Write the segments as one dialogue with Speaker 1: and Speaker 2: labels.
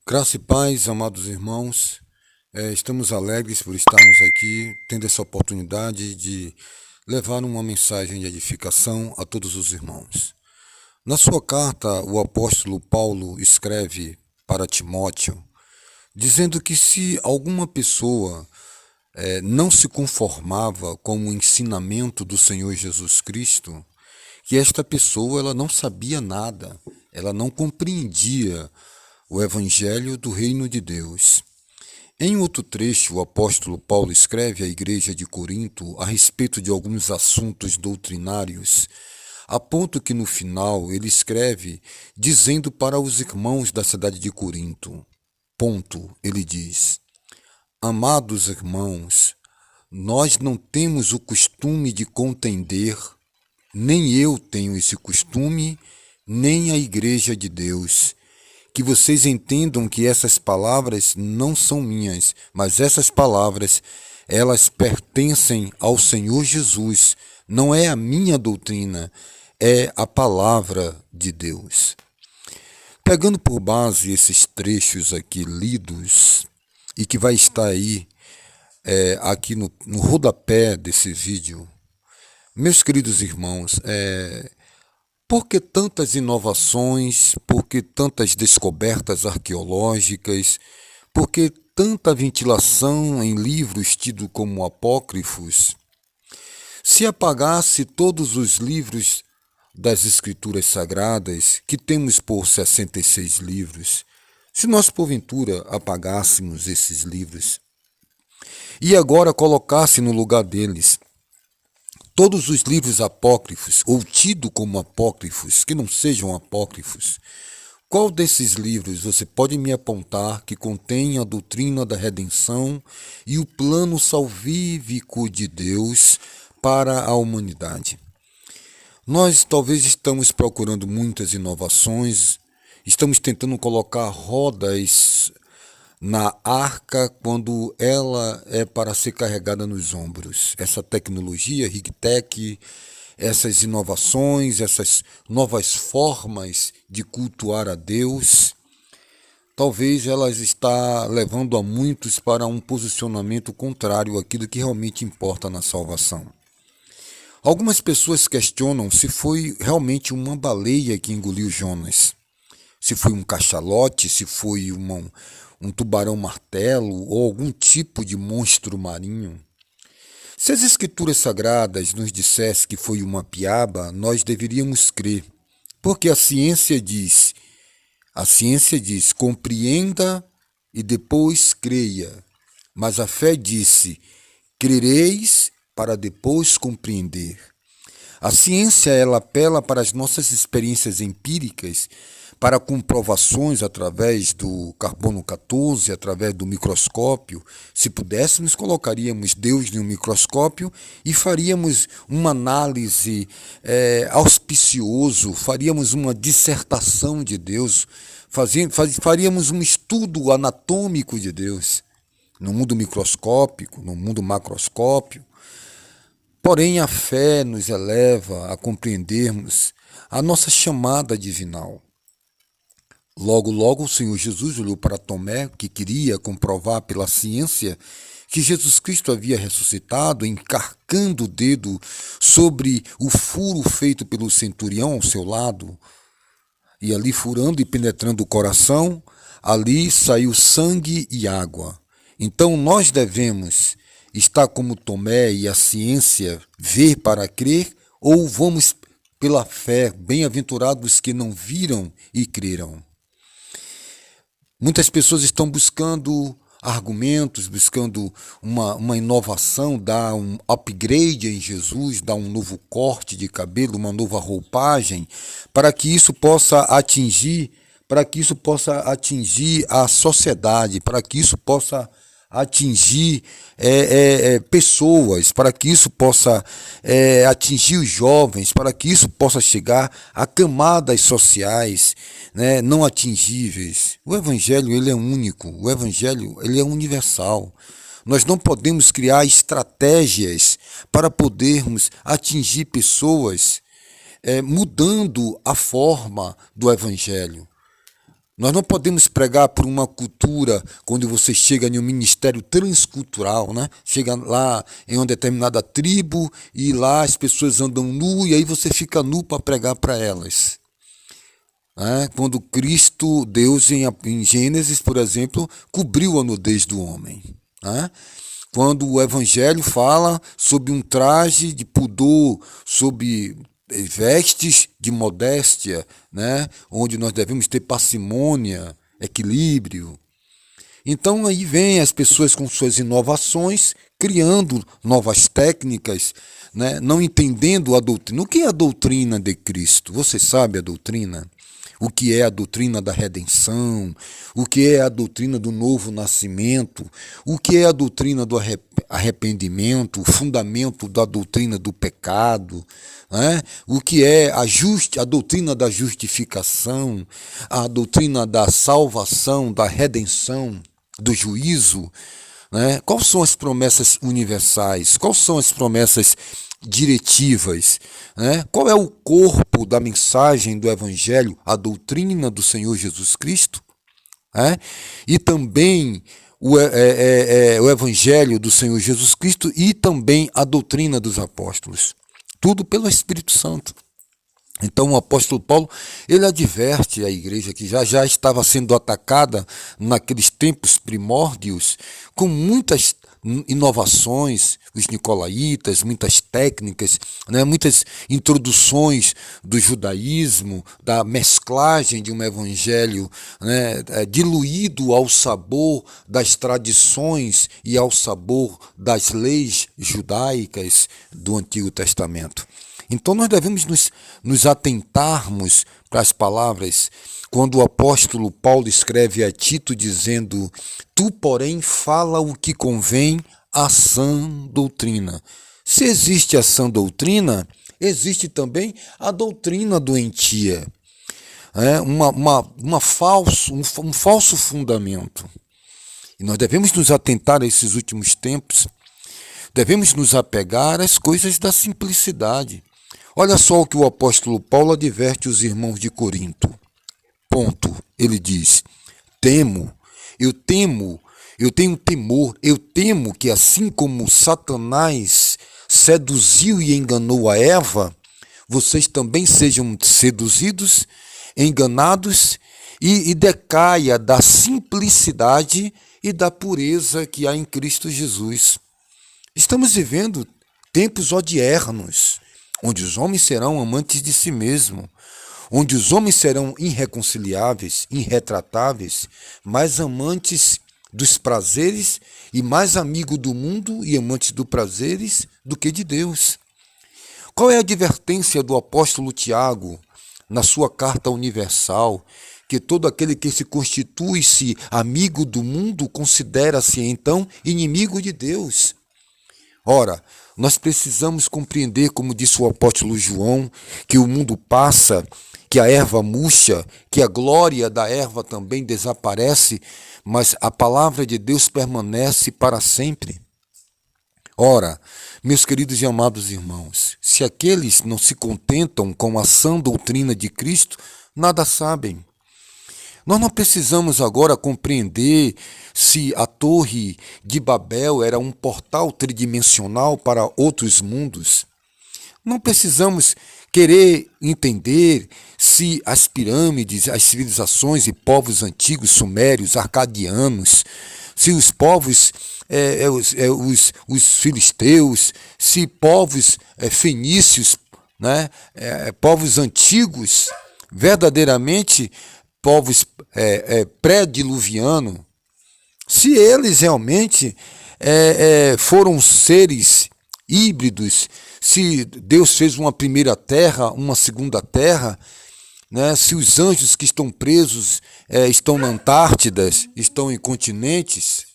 Speaker 1: Graça e paz, amados irmãos, estamos alegres por estarmos aqui, tendo essa oportunidade de levar uma mensagem de edificação a todos os irmãos. Na sua carta, o apóstolo Paulo escreve para Timóteo, dizendo que se alguma pessoa não se conformava com o ensinamento do Senhor Jesus Cristo, que esta pessoa ela não sabia nada, ela não compreendia o Evangelho do Reino de Deus. Em outro trecho, o apóstolo Paulo escreve à igreja de Corinto a respeito de alguns assuntos doutrinários, a ponto que no final ele escreve dizendo para os irmãos da cidade de Corinto, ele diz: Amados irmãos, nós não temos o costume de contender, nem eu tenho esse costume, nem a igreja de Deus. Que vocês entendam que essas palavras não são minhas, mas essas palavras, elas pertencem ao Senhor Jesus. Não é a minha doutrina, é a palavra de Deus. Pegando por base esses trechos aqui lidos, e que vai estar aí, aqui no rodapé desse vídeo, meus queridos irmãos, por que tantas inovações? Por que tantas descobertas arqueológicas? Por que tanta ventilação em livros tidos como apócrifos? Se apagasse todos os livros das Escrituras Sagradas, que temos por 66 livros, se nós porventura apagássemos esses livros e agora colocasse no lugar deles todos os livros apócrifos, ou tidos como apócrifos, que não sejam apócrifos, qual desses livros você pode me apontar que contém a doutrina da redenção e o plano salvífico de Deus para a humanidade? Nós talvez estamos procurando muitas inovações, estamos tentando colocar rodas na arca quando ela é para ser carregada nos ombros. Essa tecnologia, RigTech, essas inovações, essas novas formas de cultuar a Deus, talvez elas está levando a muitos para um posicionamento contrário àquilo que realmente importa na salvação. Algumas pessoas questionam se foi realmente uma baleia que engoliu Jonas, se foi um cachalote, se foi um tubarão-martelo ou algum tipo de monstro marinho. Se as Escrituras Sagradas nos dissessem que foi uma piaba, nós deveríamos crer, porque a ciência diz, compreenda e depois creia, mas a fé disse, crereis para depois compreender. A ciência ela apela para as nossas experiências empíricas, para comprovações através do carbono 14, através do microscópio. Se pudéssemos, colocaríamos Deus em um microscópio e faríamos uma análise auspicioso, faríamos uma dissertação de Deus, faríamos um estudo anatômico de Deus, no mundo microscópico, no mundo macroscópio. Porém, a fé nos eleva a compreendermos a nossa chamada divinal. Logo, logo, o Senhor Jesus olhou para Tomé, que queria comprovar pela ciência que Jesus Cristo havia ressuscitado, encarcando o dedo sobre o furo feito pelo centurião ao seu lado, e ali furando e penetrando o coração, ali saiu sangue e água. Então nós devemos estar como Tomé e a ciência, ver para crer, ou vamos pela fé, bem-aventurados que não viram e creram. Muitas pessoas estão buscando argumentos, buscando uma inovação, dar um upgrade em Jesus, dar um novo corte de cabelo, uma nova roupagem, para que isso possa atingir a sociedade, para que isso possa atingir pessoas, para que isso possa atingir os jovens, para que isso possa chegar a camadas sociais, né, não atingíveis. O Evangelho ele é único, o Evangelho ele é universal. Nós não podemos criar estratégias para podermos atingir pessoas mudando a forma do Evangelho. Nós não podemos pregar por uma cultura quando você chega em um ministério transcultural, né? Chega lá em uma determinada tribo e lá as pessoas andam nu e aí você fica nu para pregar para elas. Quando Cristo, Deus em Gênesis, por exemplo, cobriu a nudez do homem. Quando o Evangelho fala sobre um traje de pudor, sobre vestes de modéstia, onde nós devemos ter parcimônia, equilíbrio. Então aí vem as pessoas com suas inovações, criando novas técnicas, não entendendo a doutrina. O que é a doutrina de Cristo? Você sabe a doutrina? O que é a doutrina da redenção, o que é a doutrina do novo nascimento, o que é a doutrina do arrependimento, o fundamento da doutrina do pecado, o que é a doutrina da justificação, a doutrina da salvação, da redenção, do juízo. Quais são as promessas universais? Quais são as promessas diretivas? Qual é o corpo da mensagem do Evangelho, a doutrina do Senhor Jesus Cristo? E também o Evangelho do Senhor Jesus Cristo e também a doutrina dos apóstolos. Tudo pelo Espírito Santo. Então o apóstolo Paulo, ele adverte a igreja que já estava sendo atacada naqueles tempos primórdios com muitas inovações, os nicolaítas, muitas técnicas, muitas introduções do judaísmo, da mesclagem de um evangelho diluído ao sabor das tradições e ao sabor das leis judaicas do Antigo Testamento. Então nós devemos nos atentarmos para as palavras quando o apóstolo Paulo escreve a Tito dizendo: tu, porém, fala o que convém à sã doutrina. Se existe a sã doutrina, existe também a doutrina doentia. Um falso fundamento. E nós devemos nos atentar a esses últimos tempos, devemos nos apegar às coisas da simplicidade. Olha só o que o apóstolo Paulo adverte os irmãos de Corinto. Ponto. Ele diz: eu tenho temor, eu temo que assim como Satanás seduziu e enganou a Eva, vocês também sejam seduzidos, enganados e decaia da simplicidade e da pureza que há em Cristo Jesus. Estamos vivendo tempos odiernos, onde os homens serão amantes de si mesmos, onde os homens serão irreconciliáveis, irretratáveis, mais amantes dos prazeres e mais amigos do mundo e amantes dos prazeres do que de Deus. Qual é a advertência do apóstolo Tiago na sua carta universal? Que todo aquele que se constitui-se amigo do mundo considera-se então inimigo de Deus. Ora, nós precisamos compreender, como disse o apóstolo João, que o mundo passa, que a erva murcha, que a glória da erva também desaparece, mas a palavra de Deus permanece para sempre. Ora, meus queridos e amados irmãos, se aqueles não se contentam com a sã doutrina de Cristo, nada sabem. Nós não precisamos agora compreender se a Torre de Babel era um portal tridimensional para outros mundos. Não precisamos querer entender se as pirâmides, as civilizações e povos antigos, sumérios, arcadianos, se os povos, os filisteus, se povos fenícios, povos antigos, verdadeiramente povos pré-diluvianos, se eles realmente foram seres híbridos, se Deus fez uma primeira terra, uma segunda terra, se os anjos que estão presos estão na Antártida, estão em continentes,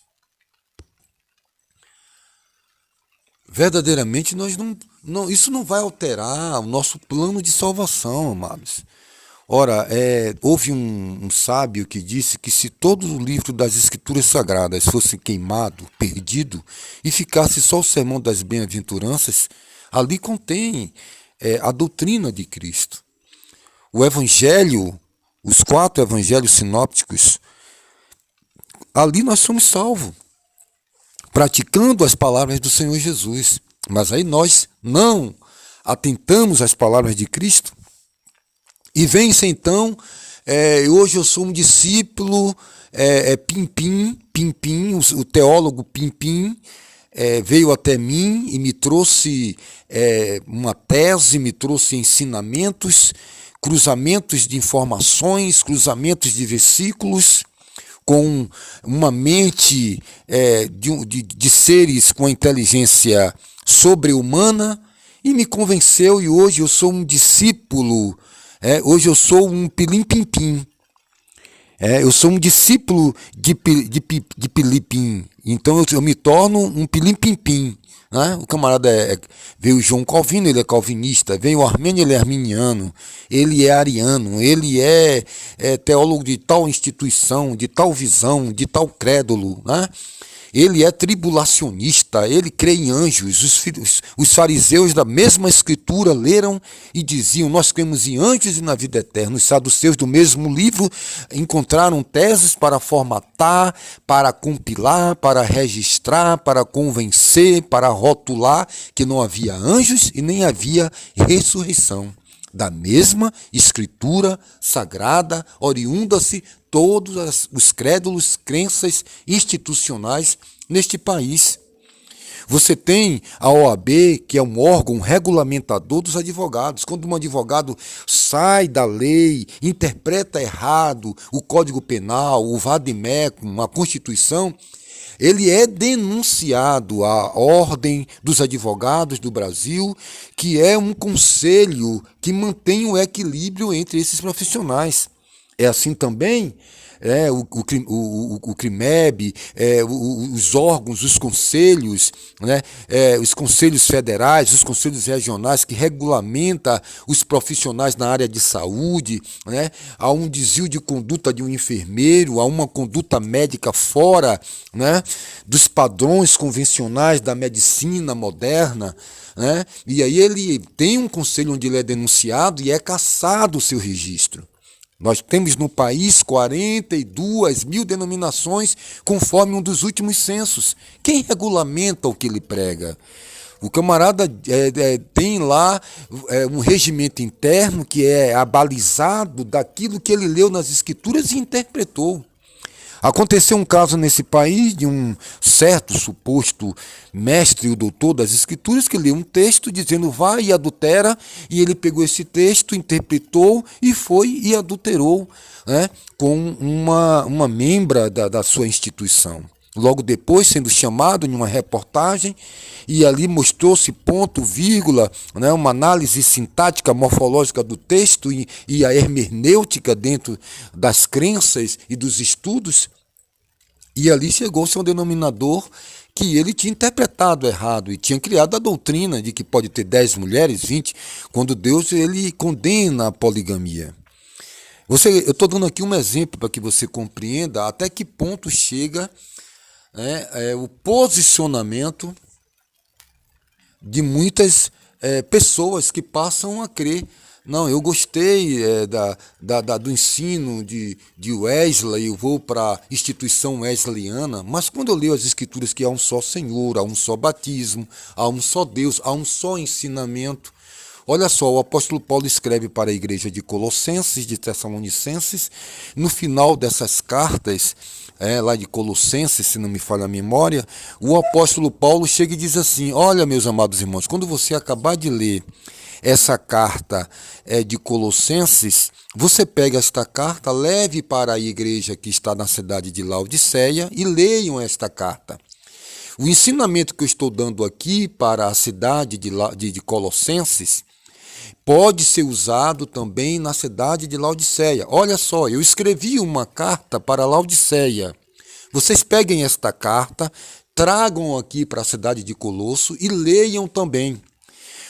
Speaker 1: verdadeiramente isso não vai alterar o nosso plano de salvação, amados. Ora, houve um sábio que disse que se todo o livro das Escrituras Sagradas fosse queimado, perdido, e ficasse só o sermão das bem-aventuranças, ali contém a doutrina de Cristo. O Evangelho os 4 evangelhos sinópticos, ali nós somos salvos, praticando as palavras do Senhor Jesus. Mas aí nós não atentamos às palavras de Cristo. E vem-se então, hoje eu sou um discípulo, Pimpim, o teólogo Pimpim, veio até mim e me trouxe uma tese, me trouxe ensinamentos, cruzamentos de informações, cruzamentos de versículos, com uma mente de seres com a inteligência sobre-humana, e me convenceu, e hoje eu sou um discípulo, hoje eu sou um pilim-pim-pim. Eu sou um discípulo de Pilipim, então eu me torno um pilim-pim-pim. Né? O camarada veio o João Calvino, ele é calvinista, veio o Armênio, ele é arminiano, ele é ariano, ele é teólogo de tal instituição, de tal visão, de tal crédulo, né? Ele é tribulacionista, ele crê em anjos. Os fariseus da mesma escritura leram e diziam: nós cremos em anjos e na vida eterna. Os saduceus do mesmo livro encontraram teses para formatar, para compilar, para registrar, para convencer, para rotular que não havia anjos e nem havia ressurreição. Da mesma escritura sagrada, oriunda-se todos os crédulos, crenças institucionais neste país. Você tem a OAB, que é um órgão regulamentador dos advogados. Quando um advogado sai da lei, interpreta errado o Código Penal, o Vademecum, a Constituição, ele é denunciado à Ordem dos Advogados do Brasil, que é um conselho que mantém o equilíbrio entre esses profissionais. É assim também o CRIMEB, os órgãos, os conselhos, né, os conselhos federais, os conselhos regionais que regulamenta os profissionais na área de saúde, né, há um desvio de conduta de um enfermeiro, há uma conduta médica fora, né, dos padrões convencionais da medicina moderna, né, e aí ele tem um conselho onde ele é denunciado e é cassado o seu registro. Nós temos no país 42 mil denominações, conforme um dos últimos censos. Quem regulamenta o que ele prega? O camarada tem lá um regimento interno que é abalizado daquilo que ele leu nas escrituras e interpretou. Aconteceu um caso nesse país de um certo suposto mestre ou doutor das escrituras que leu um texto dizendo vai e adultera, e ele pegou esse texto, interpretou e foi e adulterou, né, com uma membra da sua instituição. Logo depois, sendo chamado em uma reportagem, e ali mostrou-se ponto, vírgula, né, uma análise sintática, morfológica do texto e a hermenêutica dentro das crenças e dos estudos, e ali chegou-se a um denominador que ele tinha interpretado errado e tinha criado a doutrina de que pode ter 10 mulheres, 20, quando Deus ele condena a poligamia. Eu estou dando aqui um exemplo para que você compreenda até que ponto chega o posicionamento de muitas pessoas que passam a crer. Não, eu gostei do ensino de Wesley, eu vou para a instituição wesleyana, mas quando eu leio as escrituras que há um só Senhor, há um só batismo, há um só Deus, há um só ensinamento. Olha só, o apóstolo Paulo escreve para a igreja de Colossenses, de Tessalonicenses, no final dessas cartas, lá de Colossenses, se não me falha a memória, o apóstolo Paulo chega e diz assim: olha, meus amados irmãos, quando você acabar de ler essa carta de Colossenses, você pega esta carta, leve para a igreja que está na cidade de Laodiceia e leiam esta carta. O ensinamento que eu estou dando aqui para a cidade de Colossenses pode ser usado também na cidade de Laodiceia. Olha só, eu escrevi uma carta para Laodiceia. Vocês peguem esta carta, tragam aqui para a cidade de Colosso e leiam também.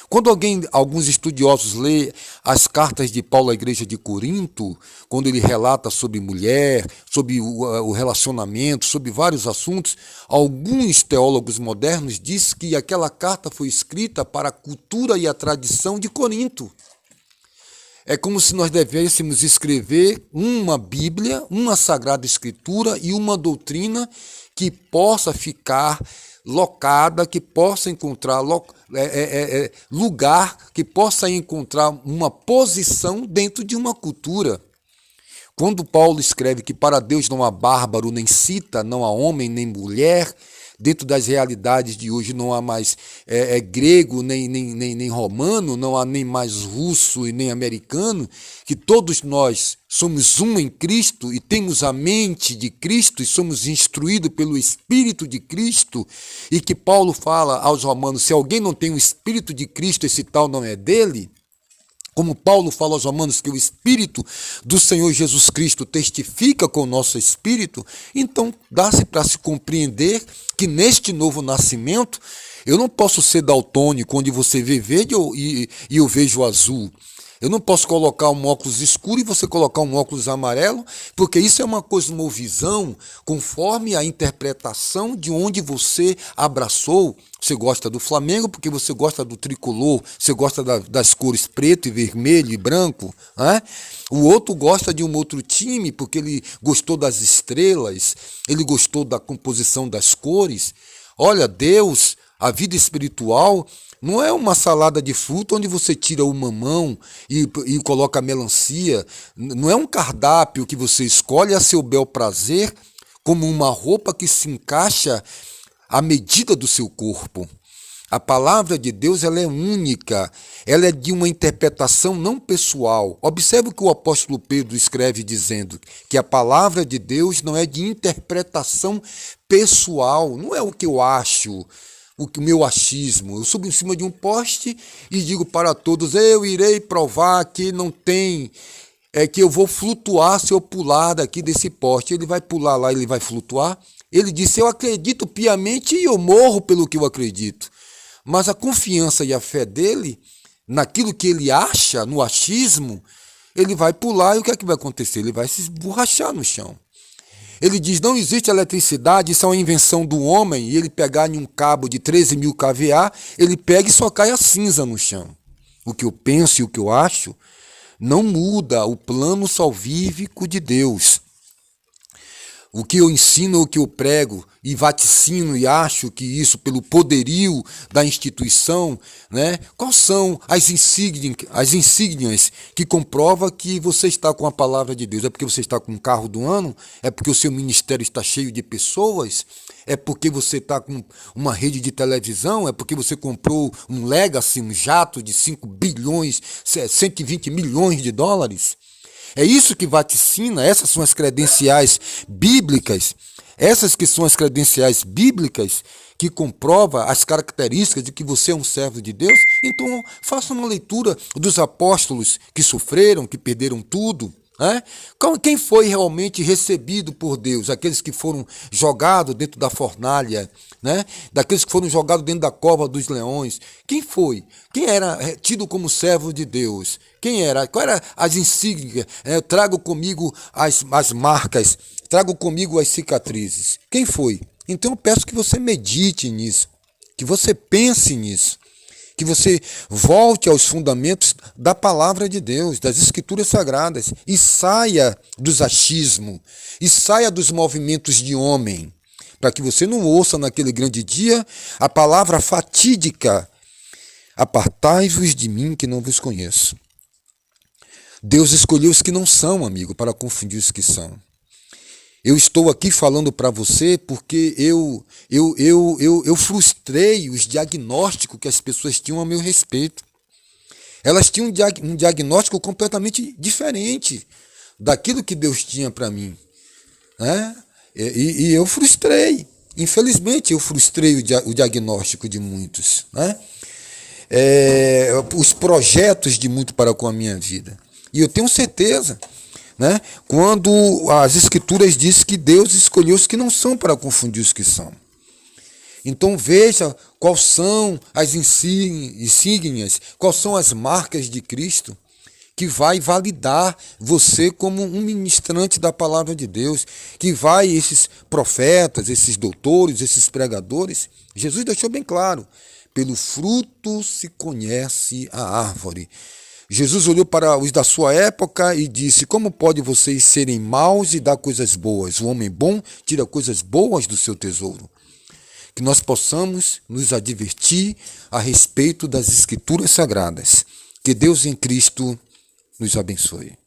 Speaker 1: Quando alguns estudiosos lêem as cartas de Paulo à igreja de Corinto, quando ele relata sobre mulher, sobre o relacionamento, sobre vários assuntos, alguns teólogos modernos dizem que aquela carta foi escrita para a cultura e a tradição de Corinto. É como se nós devêssemos escrever uma Bíblia, uma Sagrada Escritura e uma doutrina que possa ficar locada, que possa encontrar lugar, que possa encontrar uma posição dentro de uma cultura. Quando Paulo escreve que para Deus não há bárbaro nem cita, não há homem nem mulher, dentro das realidades de hoje não há mais grego nem romano, não há nem mais russo e nem americano, que todos nós somos um em Cristo e temos a mente de Cristo e somos instruídos pelo Espírito de Cristo, e que Paulo fala aos romanos, se alguém não tem o Espírito de Cristo, esse tal não é dele. Como Paulo fala aos romanos que o Espírito do Senhor Jesus Cristo testifica com o nosso Espírito, então dá-se para se compreender que neste novo nascimento, eu não posso ser daltônico, onde você vê verde e eu vejo azul. Eu não posso colocar um óculos escuro e você colocar um óculos amarelo, porque isso é uma cosmovisão conforme a interpretação de onde você abraçou. Você gosta do Flamengo porque você gosta do tricolor, você gosta das cores preto e vermelho e branco, né? O outro gosta de um outro time porque ele gostou das estrelas, ele gostou da composição das cores. Olha, Deus, a vida espiritual, não é uma salada de fruta onde você tira o mamão e coloca a melancia. Não é um cardápio que você escolhe a seu bel prazer, como uma roupa que se encaixa à medida do seu corpo. A palavra de Deus, ela é única, ela é de uma interpretação não pessoal. Observe o que o apóstolo Pedro escreve dizendo que a palavra de Deus não é de interpretação pessoal, não é o que eu acho, o meu achismo. Eu subo em cima de um poste e digo para todos, eu irei provar que não tem, que eu vou flutuar se eu pular daqui desse poste. Ele vai pular lá, ele vai flutuar. Ele disse, eu acredito piamente e eu morro pelo que eu acredito. Mas a confiança e a fé dele, naquilo que ele acha, no achismo, ele vai pular e o que é que vai acontecer? Ele vai se esborrachar no chão. Ele diz, não existe eletricidade, isso é uma invenção do homem, e ele pegar em um cabo de 13.000 kVA, ele pega e só cai a cinza no chão. O que eu penso e o que eu acho não muda o plano salvífico de Deus. O que eu ensino, o que eu prego e vaticino e acho que isso pelo poderio da instituição, né? Quais são as insígnias que comprova que você está com a palavra de Deus? É porque você está com um carro do ano? É porque o seu ministério está cheio de pessoas? É porque você está com uma rede de televisão? É porque você comprou um Legacy, um jato de 5 bilhões, 120 milhões de dólares? É isso que vaticina, essas são as credenciais bíblicas, essas que são as credenciais bíblicas que comprova as características de que você é um servo de Deus. Então, faça uma leitura dos apóstolos que sofreram, que perderam tudo. Né? Quem foi realmente recebido por Deus? Aqueles que foram jogados dentro da fornalha, né? Daqueles que foram jogados dentro da cova dos leões. Quem foi? Quem era tido como servo de Deus? Quem era? Qual era as insígnias? Eu trago comigo as marcas, trago comigo as cicatrizes. Quem foi? Então eu peço que você medite nisso, que você pense nisso, que você volte aos fundamentos da palavra de Deus, das escrituras sagradas, e saia dos achismos, e saia dos movimentos de homem, para que você não ouça naquele grande dia a palavra fatídica, apartai-vos de mim que não vos conheço. Deus escolheu os que não são, amigo, para confundir os que são. Eu estou aqui falando para você porque eu frustrei os diagnósticos que as pessoas tinham a meu respeito. Elas tinham um diagnóstico completamente diferente daquilo que Deus tinha para mim. Né? E eu frustrei. Infelizmente, eu frustrei o diagnóstico de muitos. Né? Os projetos de muito para com a minha vida. E eu tenho certeza, né? Quando as escrituras dizem que Deus escolheu os que não são para confundir os que são. Então veja quais são as insígnias, quais são as marcas de Cristo que vai validar você como um ministrante da palavra de Deus, que vai esses profetas, esses doutores, esses pregadores. Jesus deixou bem claro, pelo fruto se conhece a árvore. Jesus olhou para os da sua época e disse: como pode vocês serem maus e dar coisas boas? O homem bom tira coisas boas do seu tesouro. Que nós possamos nos advertir a respeito das Escrituras Sagradas. Que Deus em Cristo nos abençoe.